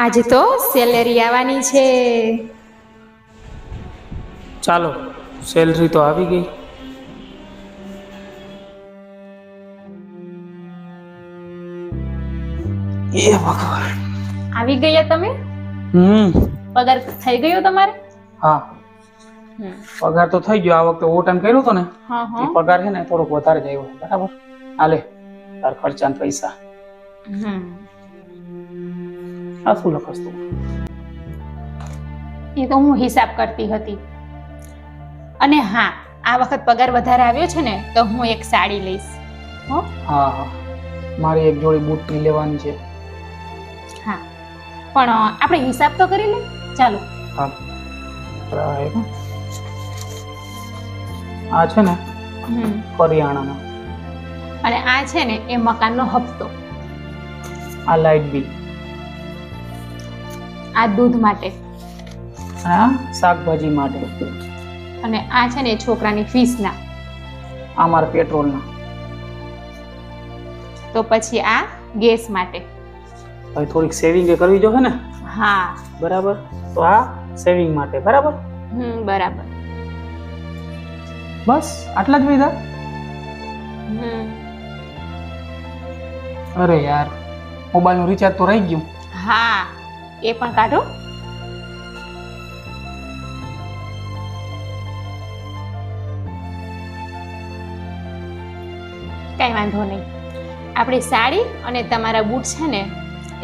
આજે તો સેલેરી આવવાની છે. ચાલો, સેલરી તો આવી ગઈ. એ ભગવાન. આવી ગયા તમે? પગાર થઈ ગયો તમારે? હા, પગાર તો થઈ ગયો. આ વખતે ઓવર ટાઈમ કર્યો હતો ને, એ પગાર છે ને થોડોક વધારે જ આવ્યો. બરાબર, હાલે તાર ખર્ચા ને પૈસા. આ શું લખસ તું? એ તો હું હિસાબ કરતી હતી. અને હા, આ વખત પગાર વધારે આવ્યો છે ને તો હું એક સાડી લઈશ. હો? હા હા, મારી એક જોડી બૂટ ની લેવાની છે. હા, પણ આપણે હિસાબ તો કરી લે. ચાલો. હા, આ છે ને કરિયાણાનો, અને આ છે ને એ મકાનનો હપ્તો, આ લાઇટ બિલ, આ દૂધ માટે, આ શાકભાજી માટે, અને આ છે ને છોકરાની ફીસના, આ મારા પેટ્રોલના. તો પછી આ ગેસ માટે. હવે થોડીક સેવિંગ કરવી જોઈએ ને. હા બરાબર, તો આ સેવિંગ માટે. બરાબર. બરાબર. બસ આટલા જ વિધા. અરે યાર, મોબાઈલ નું રિચાર્જ તો રહી ગયું. હા, એ પણ કાઢો. કઈ વાંધો નહીં, આપણી સાડી અને તમારા બૂટ છે ને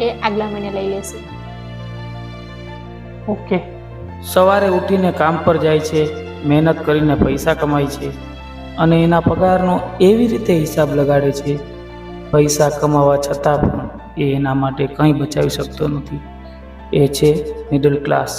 એ આગલા મહિને લઈ લેશું. ઓકે. સવારે ઉઠીને કામ પર જાય છે, મહેનત કરીને પૈસા કમાય છે, અને એના પગારનો એવી રીતે હિસાબ લગાડે છે. પૈસા કમાવા છતાં પણ એ એના માટે કંઈ બચાવી શકતો નથી. એ છે મિડલ ક્લાસ.